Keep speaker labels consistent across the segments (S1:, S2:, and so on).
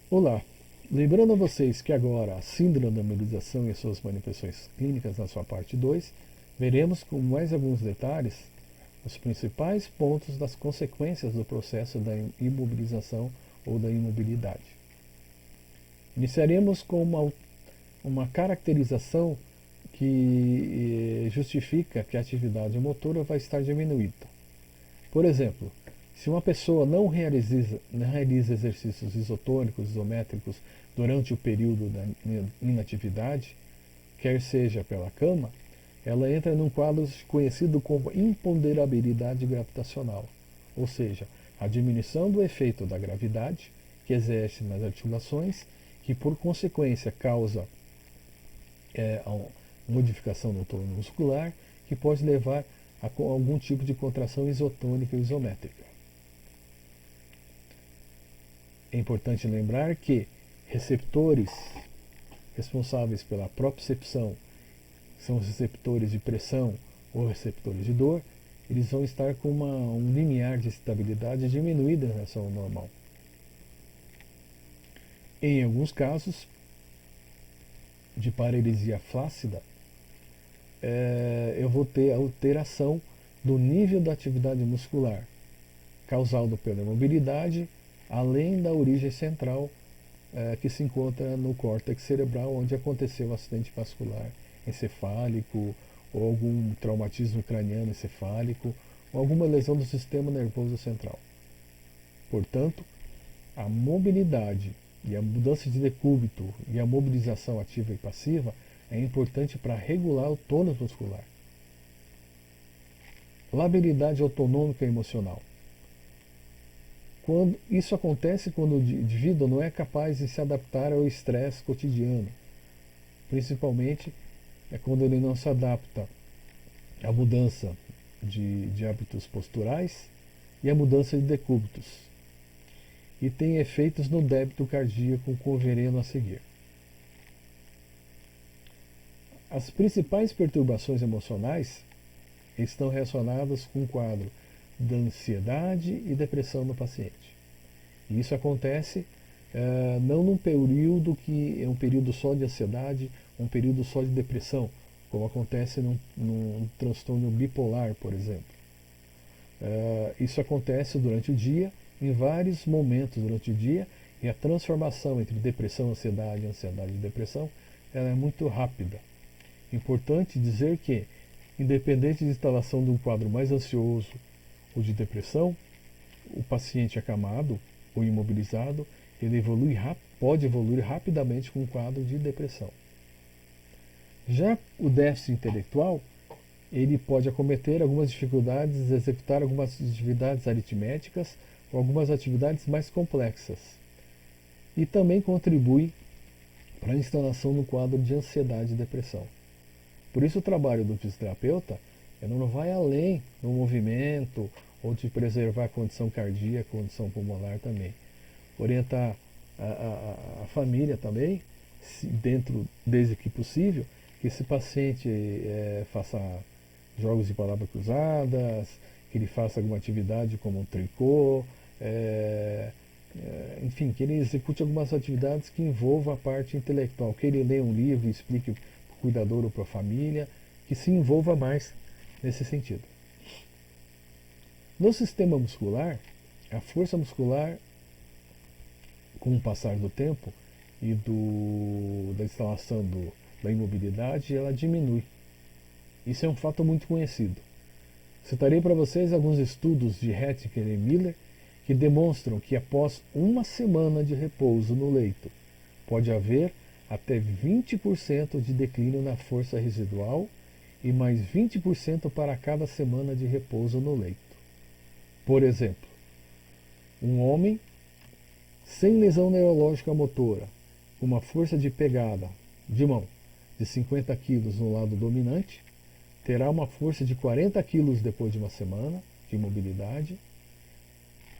S1: Olá, lembrando a vocês que agora a síndrome da mobilização e as suas manifestações clínicas na sua parte 2, veremos com mais alguns detalhes os principais pontos das consequências do processo da imobilização ou da imobilidade. Iniciaremos com uma caracterização que justifica que a atividade motora vai estar diminuída. Por exemplo, se uma pessoa não realiza exercícios isotônicos, isométricos durante o período da inatividade, quer seja pela cama, ela entra num quadro conhecido como imponderabilidade gravitacional, ou seja, a diminuição do efeito da gravidade que exerce nas articulações, que por consequência causa a modificação no tônus muscular, que pode levar a algum tipo de contração isotônica ou isométrica. É importante lembrar que receptores responsáveis pela propriocepção são os receptores de pressão ou receptores de dor, eles vão estar com um limiar de estabilidade diminuído em relação ao normal. Em alguns casos de paralisia flácida, eu vou ter alteração do nível da atividade muscular, causado pela imobilidade, além da origem central que se encontra no córtex cerebral, onde aconteceu o acidente vascular encefálico, ou algum traumatismo craniano encefálico, ou alguma lesão do sistema nervoso central. Portanto, a mobilidade e a mudança de decúbito e a mobilização ativa e passiva é importante para regular o tônus muscular. Labilidade autonômica e emocional. Isso acontece quando o indivíduo não é capaz de se adaptar ao estresse cotidiano, principalmente quando ele não se adapta à mudança de hábitos posturais e à mudança de decúbitos, e tem efeitos no débito cardíaco, como veremos a seguir. As principais perturbações emocionais estão relacionadas com o quadro da ansiedade e depressão no paciente. E isso acontece não num período que é um período só de ansiedade, um período só de depressão, como acontece num transtorno bipolar, por exemplo. Isso acontece durante o dia, em vários momentos durante o dia, e a transformação entre depressão, ansiedade e depressão, ela é muito rápida. Importante dizer que, independente de instalação de um quadro mais ansioso ou de depressão, o paciente acamado ou imobilizado, ele pode evoluir rapidamente com um quadro de depressão. Já o déficit intelectual, ele pode acometer algumas dificuldades de executar algumas atividades aritméticas ou algumas atividades mais complexas. E também contribui para a instalação no quadro de ansiedade e depressão. Por isso o trabalho do fisioterapeuta não vai além do movimento ou de preservar a condição cardíaca, a condição pulmonar também. Orientar a família também, desde que possível, que esse paciente faça jogos de palavras cruzadas, que ele faça alguma atividade como um tricô, enfim, que ele execute algumas atividades que envolvam a parte intelectual, que ele leia um livro e explique para o cuidador ou para a família, que se envolva mais nesse sentido. No sistema muscular, a força muscular, com o passar do tempo e da instalação da imobilidade, ela diminui. Isso é um fato muito conhecido. Citarei para vocês alguns estudos de Hettinger e Miller que demonstram que após uma semana de repouso no leito, pode haver até 20% de declínio na força residual e mais 20% para cada semana de repouso no leito. Por exemplo, um homem sem lesão neurológica motora, com uma força de pegada de mão de 50 kg no lado dominante, terá uma força de 40 kg depois de uma semana de imobilidade,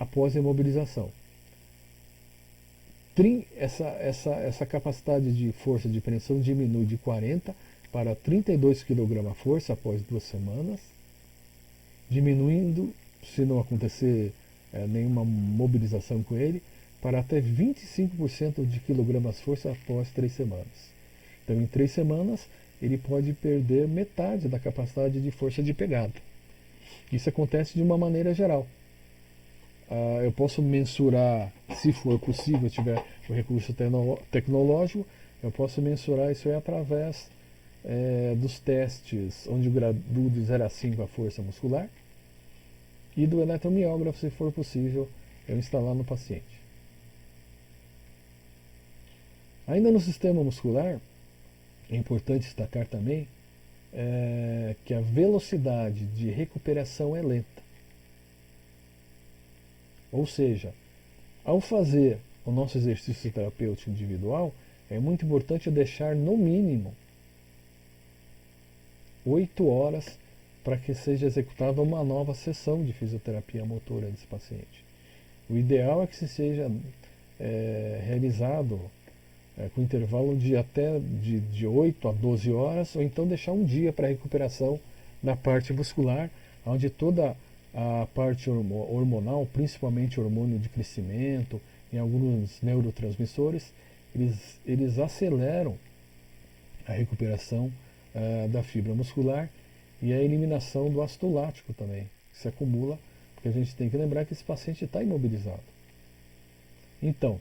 S1: após a imobilização. Essa capacidade de força de preensão diminui de 40 para 32 kg a força após 2 semanas, diminuindo, se não acontecer nenhuma mobilização com ele, para até 25% de quilogramas-força após 3 semanas. Então, em 3 semanas, ele pode perder metade da capacidade de força de pegada. Isso acontece de uma maneira geral. Eu posso mensurar, se for possível, tiver o recurso tecnológico, eu posso mensurar isso aí através dos testes onde eu graduo de 0 a 5 a força muscular e do eletromiógrafo, se for possível, eu instalar no paciente. Ainda no sistema muscular, é importante destacar também que a velocidade de recuperação é lenta. Ou seja, ao fazer o nosso exercício terapêutico individual, é muito importante deixar no mínimo 8 horas para que seja executada uma nova sessão de fisioterapia motora desse paciente. O ideal é que se seja realizado com intervalo de até de 8 a 12 horas, ou então deixar um dia para recuperação da parte muscular, onde toda a parte hormonal, principalmente o hormônio de crescimento e alguns neurotransmissores, eles aceleram a recuperação da fibra muscular e a eliminação do ácido lático também, que se acumula, porque a gente tem que lembrar que esse paciente está imobilizado. Então,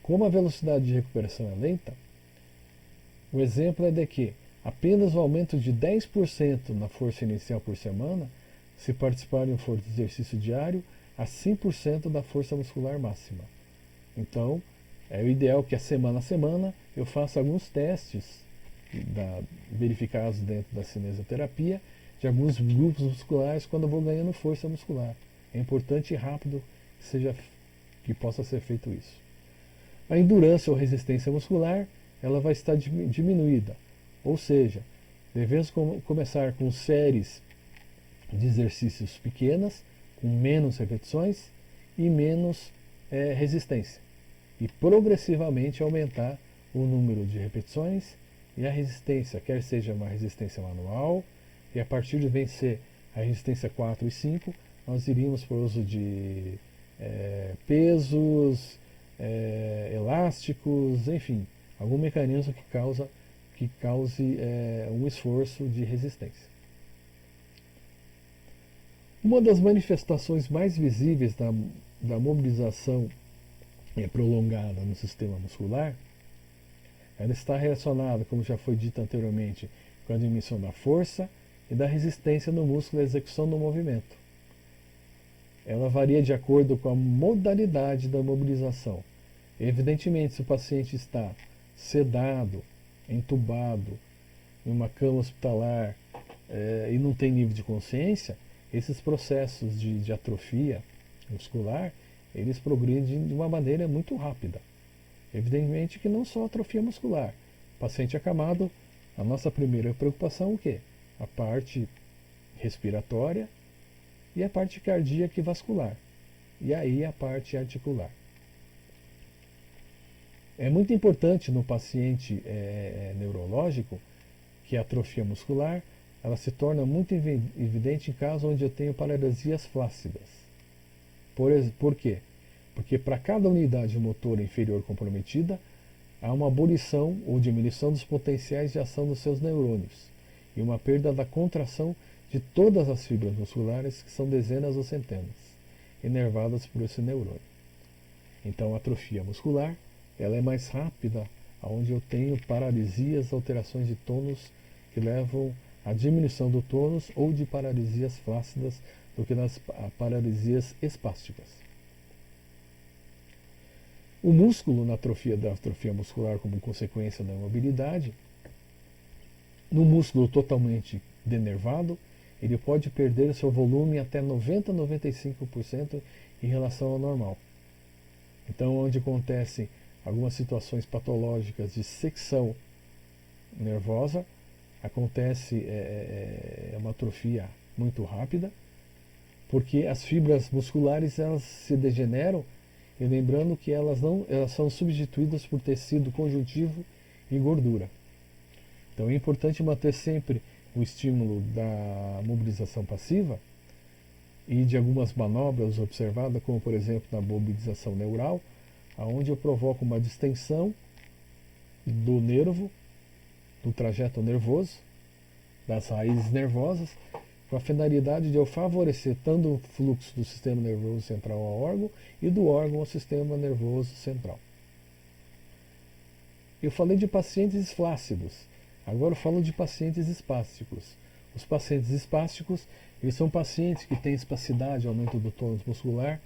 S1: como a velocidade de recuperação é lenta, o exemplo é de que apenas o aumento de 10% na força inicial por semana, se participar de um forte exercício diário, a 100% da força muscular máxima. Então, é o ideal que a semana eu faça alguns testes verificados dentro da cinesioterapia de alguns grupos musculares quando eu vou ganhando força muscular. É importante e rápido que possa ser feito isso. A endurance ou resistência muscular ela vai estar diminuída, ou seja, devemos começar com séries de exercícios pequenas, com menos repetições e menos resistência, e progressivamente aumentar o número de repetições e a resistência, quer seja uma resistência manual, e a partir de vencer a resistência 4 e 5, nós iríamos para o uso de pesos, elásticos, enfim, algum mecanismo que cause um esforço de resistência. Uma das manifestações mais visíveis da mobilização prolongada no sistema muscular, ela está relacionada, como já foi dito anteriormente, com a diminuição da força e da resistência no músculo à execução do movimento. Ela varia de acordo com a modalidade da mobilização. Evidentemente, se o paciente está sedado, entubado, em uma cama hospitalar e não tem nível de consciência, esses processos de atrofia muscular, eles progridem de uma maneira muito rápida. Evidentemente que não só atrofia muscular. Paciente acamado, a nossa primeira preocupação é o quê? A parte respiratória e a parte cardíaca e vascular. E aí a parte articular. É muito importante no paciente neurológico que a atrofia muscular ela se torna muito evidente em casos onde eu tenho paralisias flácidas. Por quê? Porque para cada unidade motora inferior comprometida, há uma abolição ou diminuição dos potenciais de ação dos seus neurônios e uma perda da contração de todas as fibras musculares, que são dezenas ou centenas, inervadas por esse neurônio. Então, a atrofia muscular ela é mais rápida, onde eu tenho paralisias, alterações de tônus que levam à diminuição do tônus ou de paralisias flácidas do que nas paralisias espásticas. O músculo na da atrofia muscular como consequência da imobilidade, no músculo totalmente denervado, ele pode perder seu volume até 90 a 95% em relação ao normal. Então, onde acontecem algumas situações patológicas de secção nervosa, acontece uma atrofia muito rápida, porque as fibras musculares elas se degeneram, e lembrando que elas são substituídas por tecido conjuntivo e gordura. Então é importante manter sempre o estímulo da mobilização passiva e de algumas manobras observadas, como por exemplo na mobilização neural, onde eu provoco uma distensão do nervo, do trajeto nervoso, das raízes nervosas, com a finalidade de eu favorecer tanto o fluxo do sistema nervoso central ao órgão e do órgão ao sistema nervoso central. Eu falei de pacientes flácidos, agora eu falo de pacientes espásticos. Os pacientes espásticos, eles são pacientes que têm espasticidade, aumento do tônus muscular,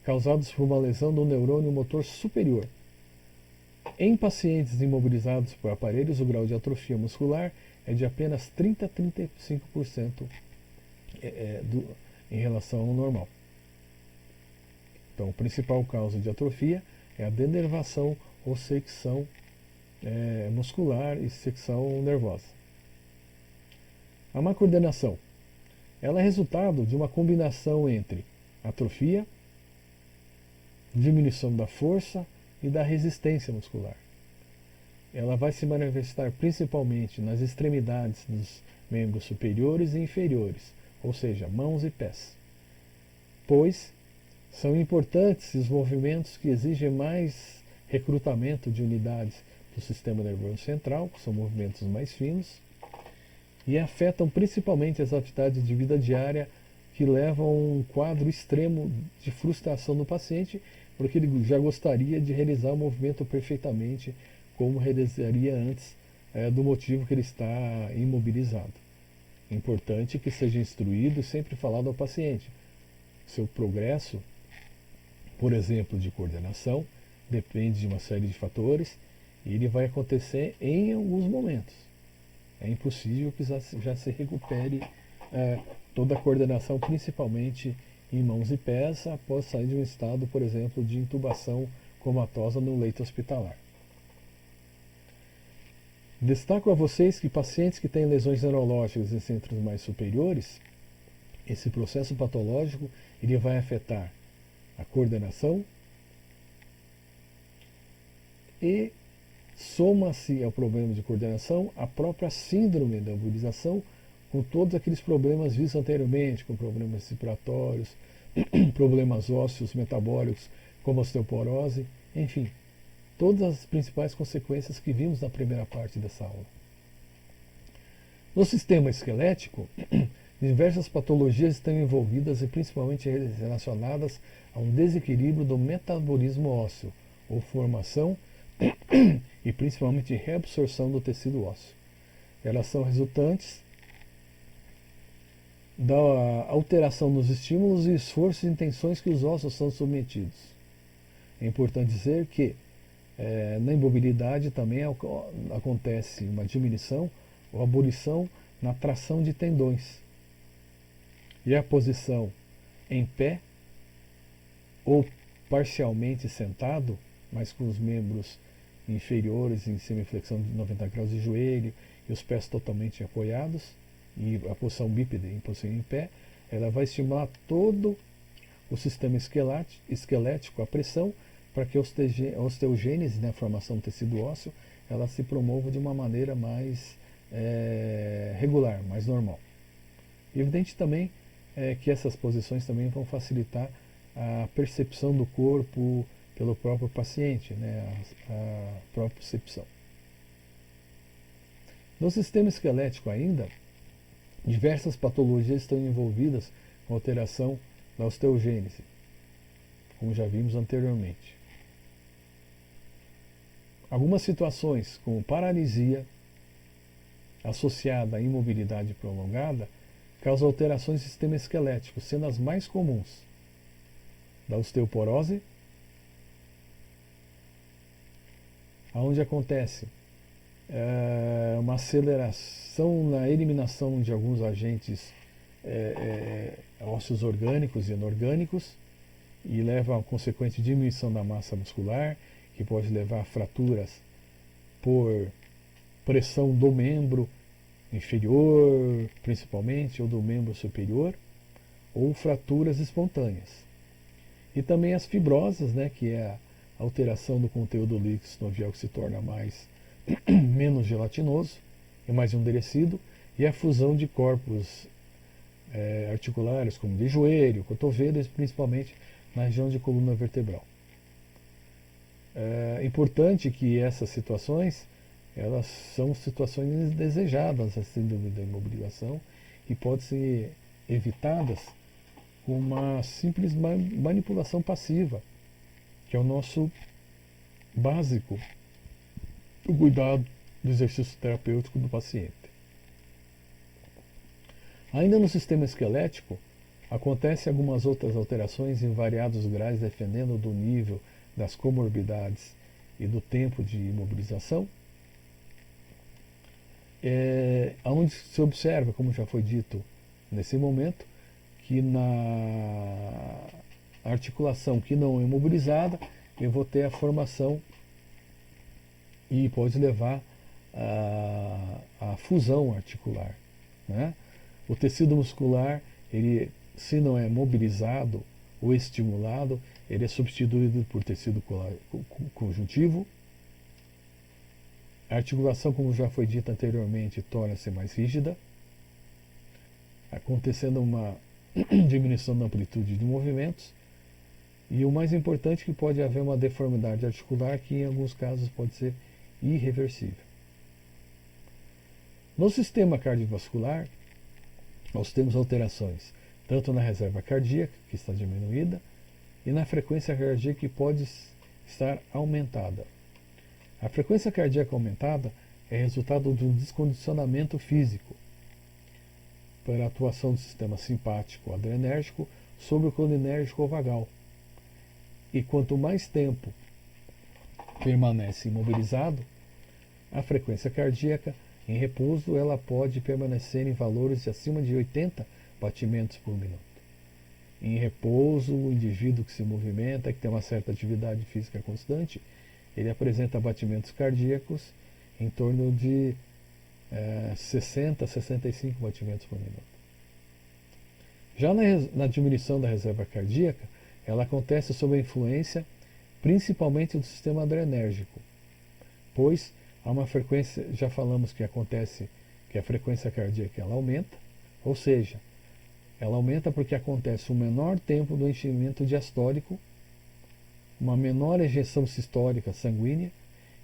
S1: causados por uma lesão do neurônio motor superior. Em pacientes imobilizados por aparelhos, o grau de atrofia muscular é de apenas 30 a 35% em relação ao normal. Então, a principal causa de atrofia é a denervação ou secção muscular e secção nervosa. A má coordenação, ela é resultado de uma combinação entre atrofia, diminuição da força e da resistência muscular. Ela vai se manifestar principalmente nas extremidades dos membros superiores e inferiores, ou seja, mãos e pés, pois são importantes os movimentos que exigem mais recrutamento de unidades do sistema nervoso central, que são movimentos mais finos, e afetam principalmente as atividades de vida diária, que levam a um quadro extremo de frustração do paciente, porque ele já gostaria de realizar o movimento perfeitamente como realizaria antes do motivo que ele está imobilizado. É importante que seja instruído e sempre falado ao paciente. Seu progresso, por exemplo, de coordenação, depende de uma série de fatores e ele vai acontecer em alguns momentos. É impossível que já se recupere toda a coordenação, principalmente em mãos e pés, após sair de um estado, por exemplo, de intubação comatosa no leito hospitalar. Destaco a vocês que pacientes que têm lesões neurológicas em centros mais superiores, esse processo patológico ele vai afetar a coordenação e soma-se ao problema de coordenação a própria síndrome da imobilização, com todos aqueles problemas vistos anteriormente, com problemas respiratórios, problemas ósseos, metabólicos, como osteoporose, enfim, todas as principais consequências que vimos na primeira parte dessa aula. No sistema esquelético, diversas patologias estão envolvidas e principalmente relacionadas a um desequilíbrio do metabolismo ósseo, ou formação e principalmente reabsorção do tecido ósseo. Elas são resultantes da alteração nos estímulos e esforços e tensões que os ossos são submetidos. É importante dizer que na imobilidade também acontece uma diminuição ou abolição na tração de tendões. E a posição em pé ou parcialmente sentado, mas com os membros inferiores em semiflexão de 90 graus de joelho e os pés totalmente apoiados, e a posição bípede em posição em pé, ela vai estimular todo o sistema esquelético, a pressão, para que a osteogênese, a formação do tecido ósseo, ela se promova de uma maneira mais regular, mais normal. Evidente também que essas posições também vão facilitar a percepção do corpo pelo próprio paciente, a própria percepção. No sistema esquelético ainda, diversas patologias estão envolvidas com alteração da osteogênese, como já vimos anteriormente. Algumas situações, como paralisia associada à imobilidade prolongada, causam alterações do sistema esquelético, sendo as mais comuns da osteoporose, onde acontece uma aceleração na eliminação de alguns agentes ósseos orgânicos e inorgânicos, e leva a uma consequente diminuição da massa muscular, que pode levar a fraturas por pressão do membro inferior, principalmente, ou do membro superior, ou fraturas espontâneas. E também as fibrosas, que é a alteração do conteúdo líquido sinovial, que se torna menos gelatinoso e mais endurecido, e a fusão de corpos articulares, como de joelho, cotovelo, principalmente na região de coluna vertebral. É importante que essas situações, elas são situações indesejadas, a síndrome da imobilização, e podem ser evitadas com uma simples manipulação passiva, que é o nosso básico, o cuidado do exercício terapêutico do paciente. Ainda no sistema esquelético, acontecem algumas outras alterações em variados graus, dependendo do nível das comorbidades e do tempo de imobilização, onde se observa, como já foi dito nesse momento, que na articulação que não é imobilizada, eu vou ter a formação e pode levar à fusão articular, né? O tecido muscular, ele, se não é mobilizado ou estimulado, ele é substituído por tecido conjuntivo. A articulação, como já foi dito anteriormente, torna-se mais rígida, acontecendo uma diminuição da amplitude de movimentos. E o mais importante é que pode haver uma deformidade articular que em alguns casos pode ser irreversível. No sistema cardiovascular, nós temos alterações tanto na reserva cardíaca, que está diminuída, e na frequência cardíaca, que pode estar aumentada. A frequência cardíaca aumentada é resultado de um descondicionamento físico para a atuação do sistema simpático adrenérgico sobre o colinérgico vagal. E quanto mais tempo permanece imobilizado, a frequência cardíaca em repouso ela pode permanecer em valores de acima de 80 batimentos por minuto. Em repouso, o indivíduo que se movimenta, que tem uma certa atividade física constante, ele apresenta batimentos cardíacos em torno de 60 a 65 batimentos por minuto. Já na diminuição da reserva cardíaca, ela acontece sob a influência principalmente do sistema adrenérgico, pois há uma frequência, já falamos que acontece, que a frequência cardíaca ela aumenta, ou seja, ela aumenta porque acontece um menor tempo do enchimento diastólico, uma menor ejeção sistólica sanguínea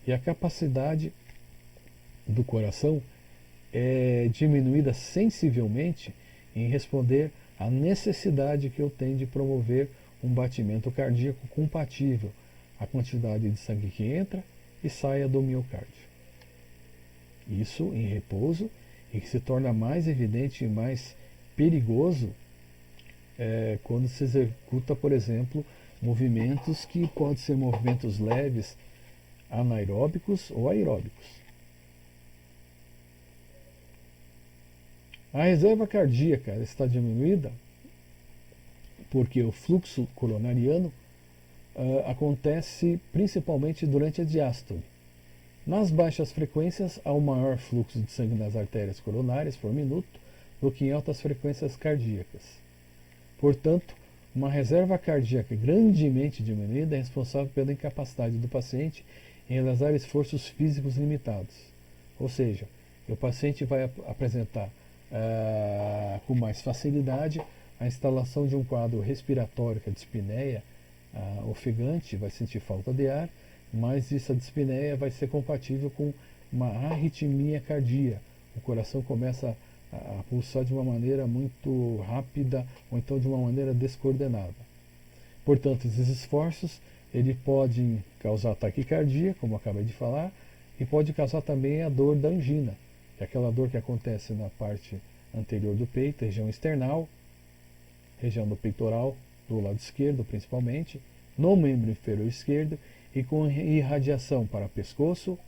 S1: e a capacidade do coração é diminuída sensivelmente em responder à necessidade que eu tenho de promover um batimento cardíaco compatível à quantidade de sangue que entra e sai do miocárdio. Isso em repouso, e que se torna mais evidente e mais perigoso quando se executa, por exemplo, movimentos que podem ser movimentos leves, anaeróbicos ou aeróbicos. A reserva cardíaca está diminuída porque o fluxo coronariano acontece principalmente durante a diástole. Nas baixas frequências, há um maior fluxo de sangue nas artérias coronárias por minuto do que em altas frequências cardíacas. Portanto, uma reserva cardíaca grandemente diminuída é responsável pela incapacidade do paciente em realizar esforços físicos limitados. Ou seja, o paciente vai apresentar com mais facilidade a instalação de um quadro respiratório, que é a dispneia ofegante, vai sentir falta de ar, mas essa dispneia vai ser compatível com uma arritmia cardíaca. O coração começa a pulsar de uma maneira muito rápida ou então de uma maneira descoordenada. Portanto, esses esforços ele podem causar taquicardia, como acabei de falar, e pode causar também a dor da angina, que é aquela dor que acontece na parte anterior do peito, região external, região do peitoral, do lado esquerdo principalmente, no membro inferior esquerdo, e com irradiação para pescoço,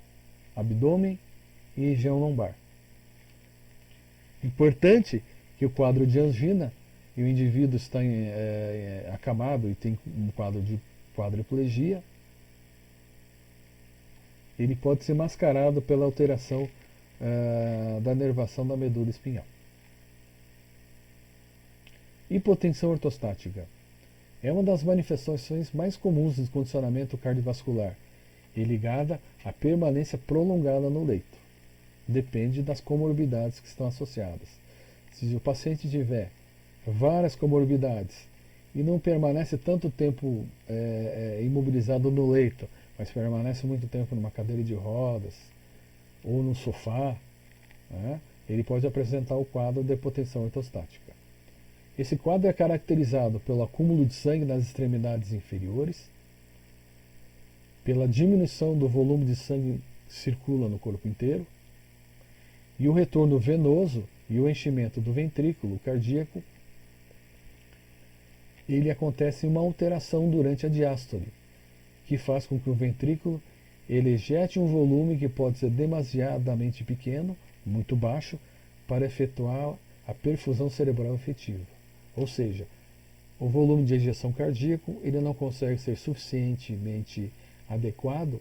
S1: abdômen e região lombar. Importante que o quadro de angina, e o indivíduo está acamado e tem um quadro de quadriplegia, ele pode ser mascarado pela alteração da nervação da medula espinhal. Hipotensão ortostática é uma das manifestações mais comuns do condicionamento cardiovascular e ligada à permanência prolongada no leito. Depende das comorbidades que estão associadas. Se o paciente tiver várias comorbidades e não permanece tanto tempo imobilizado no leito, mas permanece muito tempo numa cadeira de rodas ou no sofá, né, ele pode apresentar o quadro de hipotensão ortostática. Esse quadro é caracterizado pelo acúmulo de sangue nas extremidades inferiores, pela diminuição do volume de sangue que circula no corpo inteiro, e o retorno venoso e o enchimento do ventrículo cardíaco, ele acontece em uma alteração durante a diástole, que faz com que o ventrículo ele ejete um volume que pode ser demasiadamente pequeno, muito baixo, para efetuar a perfusão cerebral efetiva. Ou seja, o volume de ejeção cardíaco ele não consegue ser suficientemente adequado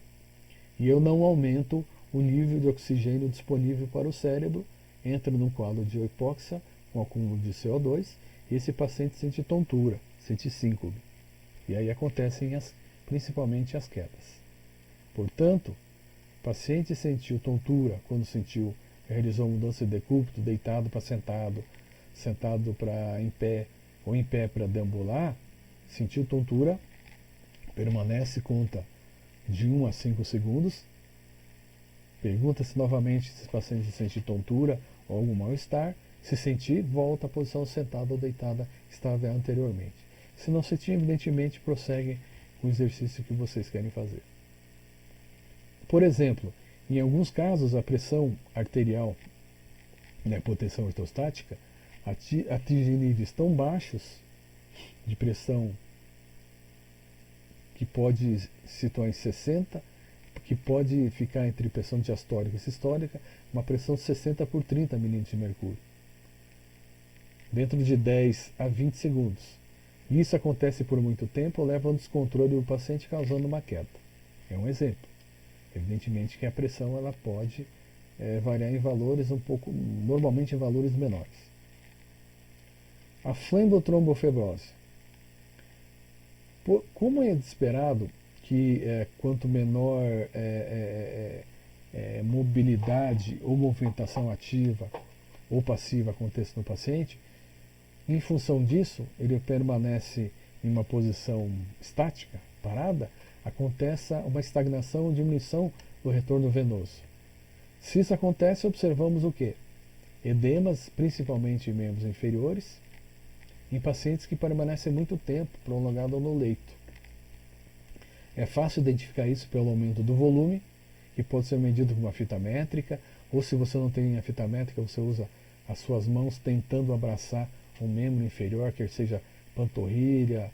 S1: e eu não aumento o nível de oxigênio disponível para o cérebro, entra num quadro de hipóxia com acúmulo de CO2 e esse paciente sente tontura, sente síncope. E aí acontecem principalmente as quedas. Portanto, o paciente sentiu tontura quando realizou mudança de decúbito, deitado para sentado, sentado para em pé ou em pé para deambular, sentiu tontura, permanece, conta de 1 a 5 segundos, pergunta-se novamente se o paciente sente tontura ou algum mal-estar, se sentir, volta à posição sentada ou deitada que estava anteriormente. Se não sentir, evidentemente, prossegue com o exercício que vocês querem fazer. Por exemplo, em alguns casos, a pressão arterial na hipotensão ortostática atinge níveis tão baixos de pressão que pode se situar em 60, que pode ficar entre pressão diastólica e sistólica, uma pressão de 60 por 30 milímetros de mercúrio, dentro de 10 a 20 segundos. E isso acontece por muito tempo, leva ao descontrole do paciente, causando uma queda. É um exemplo. Evidentemente que a pressão ela pode variar em valores normalmente em valores menores. A flembotrombofibrose. Como é esperado que quanto menor mobilidade ou movimentação ativa ou passiva aconteça no paciente, em função disso, ele permanece em uma posição estática, parada, acontece uma estagnação ou diminuição do retorno venoso. Se isso acontece, observamos o quê? Edemas, principalmente em membros inferiores, em pacientes que permanecem muito tempo prolongado no leito. É fácil identificar isso pelo aumento do volume, que pode ser medido com uma fita métrica, ou se você não tem a fita métrica, você usa as suas mãos tentando abraçar um membro inferior, quer seja panturrilha,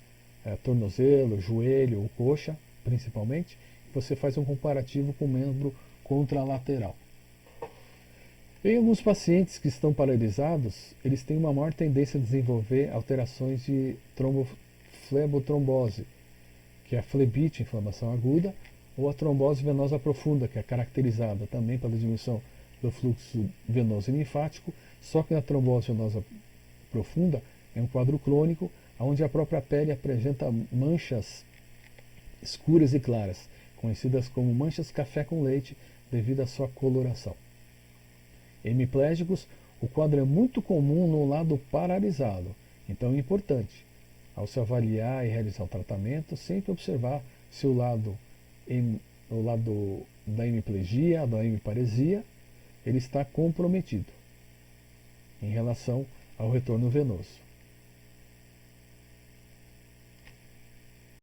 S1: tornozelo, joelho ou coxa, principalmente. Você faz um comparativo com o membro contralateral. Em alguns pacientes que estão paralisados, eles têm uma maior tendência a desenvolver alterações de flebotrombose, que é a flebite, inflamação aguda, ou a trombose venosa profunda, que é caracterizada também pela diminuição do fluxo venoso e linfático, só que na trombose venosa profunda é um quadro crônico, onde a própria pele apresenta manchas escuras e claras, conhecidas como manchas café com leite, devido à sua coloração. Hemiplégicos, o quadro é muito comum no lado paralisado, então é importante, ao se avaliar e realizar o tratamento, sempre observar se o lado da hemiplegia, da hemiparesia, ele está comprometido em relação ao retorno venoso.